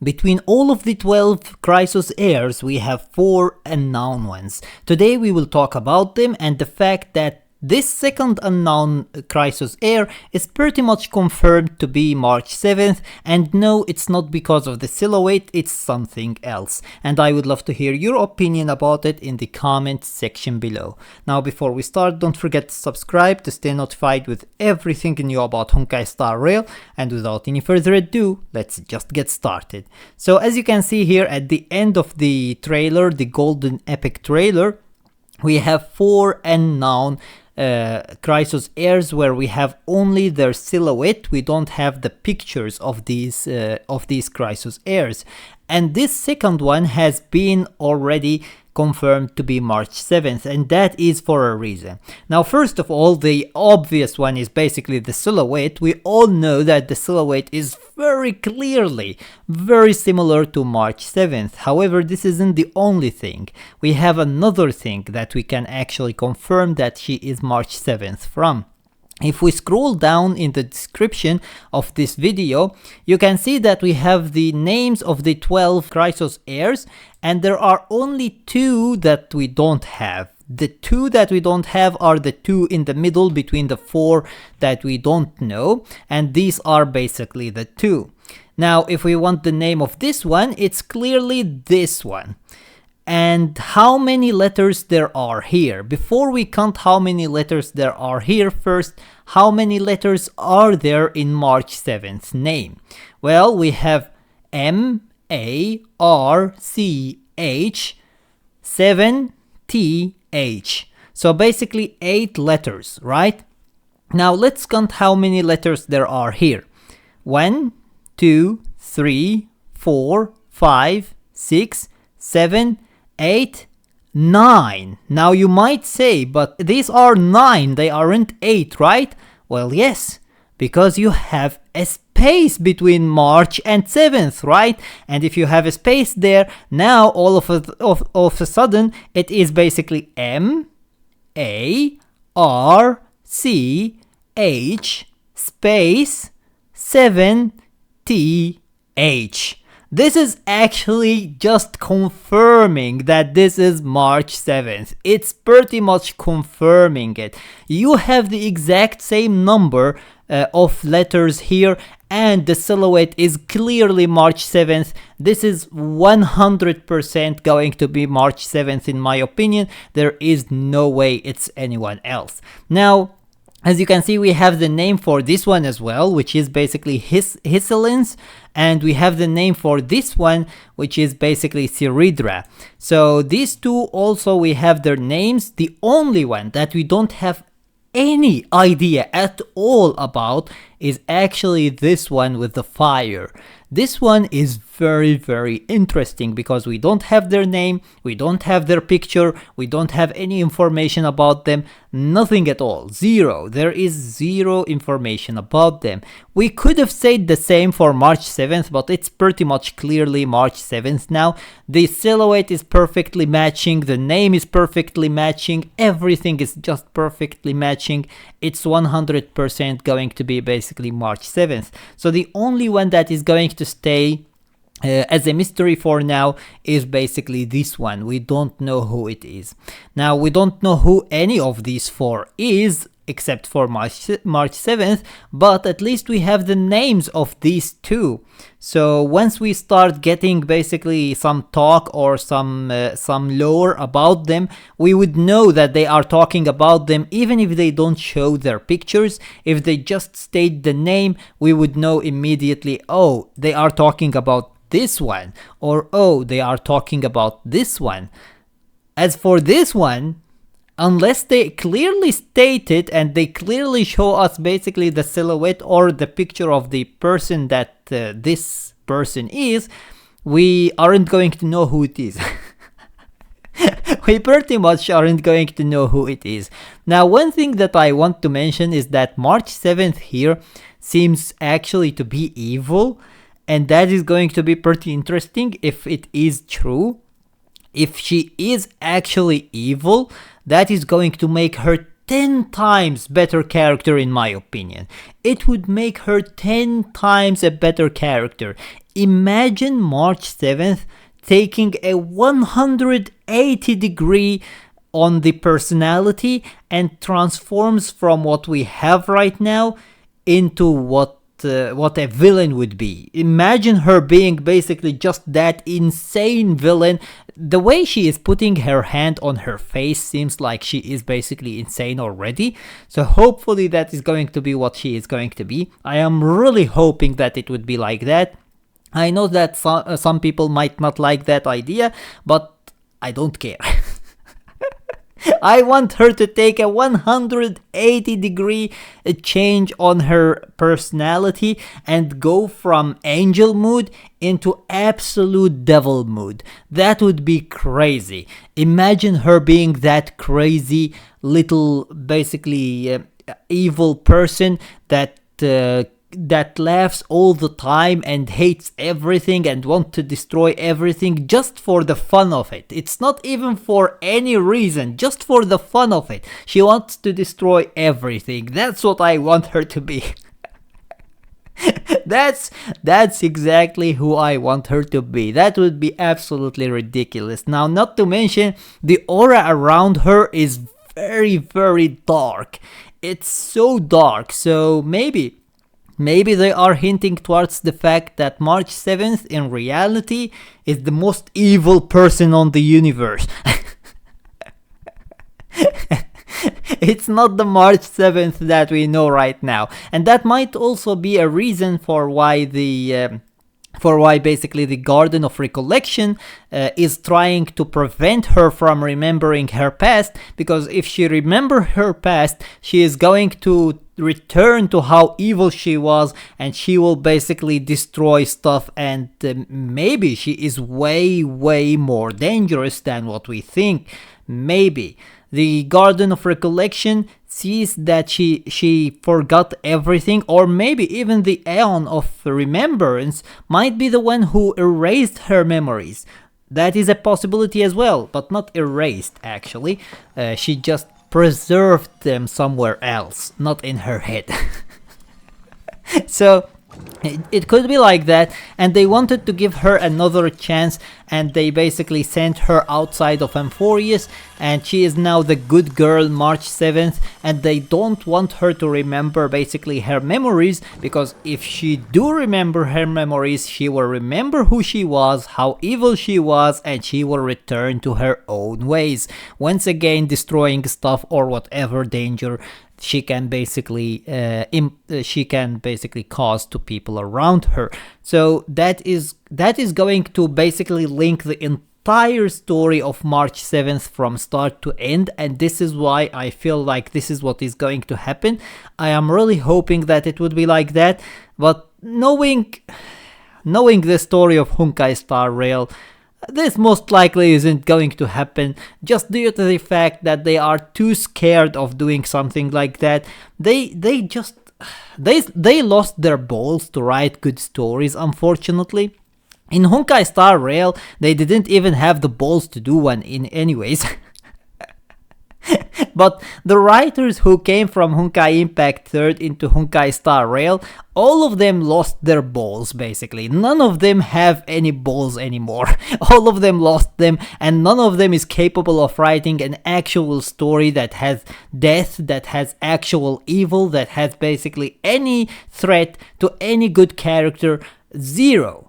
Between all of the 12 Chrysos heirs, we have 4 unknown ones. Today we will talk about them and the fact that this second unknown Chrysos heir is pretty much confirmed to be March 7th, and no, it's not because of the silhouette, it's something else. And I would love to hear your opinion about it in the comment section below. Now before we start, don't forget to subscribe to stay notified with everything new about Honkai Star Rail, and without any further ado, let's just get started. So as you can see here at the end of the trailer, the Golden Epic trailer, we have 4 unknown Chrysos heirs where we have only their silhouette. We don't have the pictures of these Chrysos heirs, and this second one has been already confirmed to be March 7th, and that is for a reason. Now first of all, the obvious one is basically the silhouette. We all know that the silhouette is very clearly very similar to March 7th. However, this isn't the only thing. We have another thing that we can actually confirm that she is March 7th from. If we scroll down in the description of this video, you can see that we have the names of the 12 Chrysos heirs, and there are only 2 that we don't have. The 2 that we don't have are the 2 in the middle between the 4 that we don't know, and these are basically the 2. Now, if we want the name of this one, it's clearly this one. And how many letters there are here? Before we count how many letters there are here, first, how many letters are there in March 7th name? Well, we have M-A-R-C-H 7-T-H. So basically 8 letters, right? Now let's count how many letters there are here. 1, 2, 3, 4, 5, 6, 7, 8, 9. Now you might say, but these are 9, they aren't 8, right? Well, yes, because you have a space between March and 7th, right? And if you have a space there, now all of a sudden it is basically M-A-R-C-H space 7-T-H. This is actually just confirming that this is March 7th. It's pretty much confirming it. You have the exact same number of letters here, and the silhouette is clearly March 7th. This is 100% going to be March 7th in my opinion. There is no way it's anyone else. Now, as you can see, we have the name for this one as well, which is basically Hysilens, and we have the name for this one, which is basically Cerydra. So these 2 also we have their names. The only one that we don't have any idea at all about is actually this one with the fire. This one is very interesting because we don't have their name, we don't have their picture, we don't have any information about them, nothing at all, zero. There is zero information about them. We could have said the same for March 7th, but it's pretty much clearly March 7th now. The silhouette is perfectly matching, the name is perfectly matching, everything is just perfectly matching. It's 100% going to be basically March 7th. So the only one that is going to stay as a mystery for now is basically this one. We don't know who it is. Now we don't know who any of these 4 is except for March 7th, but at least we have the names of these 2. So once we start getting basically some talk or some lore about them, we would know that they are talking about them even if they don't show their pictures. If they just state the name, we would know immediately, oh, they are talking about this one, or oh, they are talking about this one. As for this one, unless they clearly state it and they clearly show us basically the silhouette or the picture of the person that this person is, we aren't going to know who it is. We pretty much aren't going to know who it is. Now, one thing that I want to mention is that March 7th here seems actually to be evil, and that is going to be pretty interesting if it is true. If she is actually evil, that is going to make her 10 times better character in my opinion. It would make her 10 times a better character. Imagine March 7th taking a 180-degree on the personality and transforms from what we have right now into what a villain would be. Imagine her being basically just that insane villain. The way she is putting her hand on her face seems like she is basically insane already. So hopefully that is going to be what she is going to be. I am really hoping that it would be like that. I know that some people might not like that idea, but I don't care. I want her to take a 180-degree change on her personality and go from angel mood into absolute devil mood. That would be crazy. Imagine her being that crazy little, basically evil person that laughs all the time and hates everything and wants to destroy everything just for the fun of it. It's not even for any reason, just for the fun of it. She wants to destroy everything. That's what I want her to be. That's exactly who I want her to be. That would be absolutely ridiculous. Now, not to mention, the aura around her is very, very dark. It's so dark, so maybe they are hinting towards the fact that March 7th in reality is the most evil person on the universe. It's not the March 7th that we know right now. And that might also be a reason for why basically the Garden of Recollection is trying to prevent her from remembering her past, because if she remembers her past, she is going to return to how evil she was, and she will basically destroy stuff, and maybe she is way more dangerous than what we think. Maybe the Garden of Recollection sees that she forgot everything, or maybe even the Aeon of Remembrance might be the one who erased her memories. That is a possibility as well, but not erased actually. She just preserved them somewhere else, not in her head. So it could be like that, and they wanted to give her another chance, and they basically sent her outside of Amphoreus, and she is now the good girl March 7th, and they don't want her to remember basically her memories, because if she do remember her memories, she will remember who she was, how evil she was, and she will return to her own ways, once again destroying stuff or whatever danger she can basically cause to people around her. So that is going to basically link the entire story of March 7th from start to end, and this is why I feel like this is what is going to happen. I am really hoping that it would be like that, but knowing the story of Honkai Star Rail, this most likely isn't going to happen, just due to the fact that they are too scared of doing something like that. They lost their balls to write good stories, unfortunately. In Honkai Star Rail, they didn't even have the balls to do one in anyways. But the writers who came from Honkai Impact 3rd into Honkai Star Rail, all of them lost their balls basically. None of them have any balls anymore. All of them lost them, and none of them is capable of writing an actual story that has death, that has actual evil, that has basically any threat to any good character. Zero.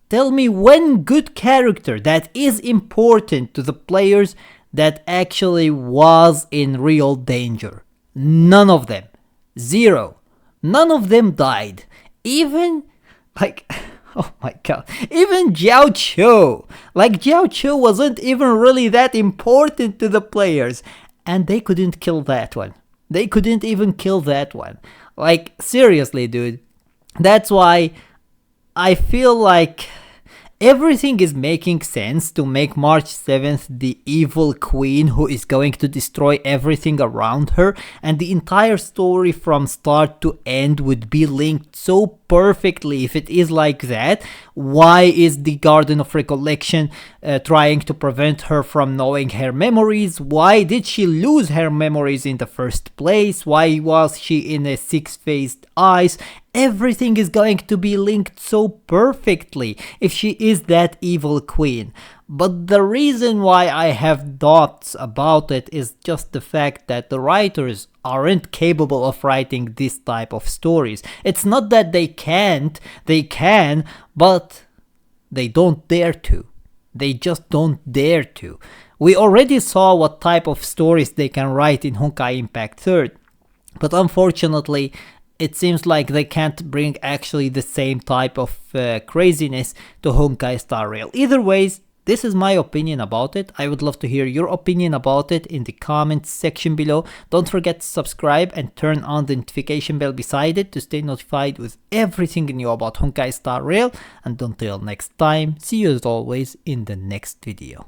Tell me one good character that is important to the players that actually was in real danger. None of them. Zero. None of them died. Even, oh my god, even Jiao Cho. Jiao Cho wasn't even really that important to the players, and they couldn't kill that one. They couldn't even kill that one. Seriously, dude. That's why I feel like everything is making sense to make March 7th the evil queen who is going to destroy everything around her, and the entire story from start to end would be linked so perfectly if it is like that. Why is the Garden of Recollection trying to prevent her from knowing her memories? Why did she lose her memories in the first place? Why was she in a six-faced eyes? Everything is going to be linked so perfectly if she is that evil queen. But the reason why I have doubts about it is just the fact that the writers aren't capable of writing this type of stories. It's not that they can't, they can, but they don't dare to. They just don't dare to. We already saw what type of stories they can write in Honkai Impact 3rd, but unfortunately it seems like they can't bring actually the same type of craziness to Honkai Star Rail. Either ways, this is my opinion about it. I would love to hear your opinion about it in the comments section below. Don't forget to subscribe and turn on the notification bell beside it to stay notified with everything new about Honkai Star Rail. And until next time, see you as always in the next video.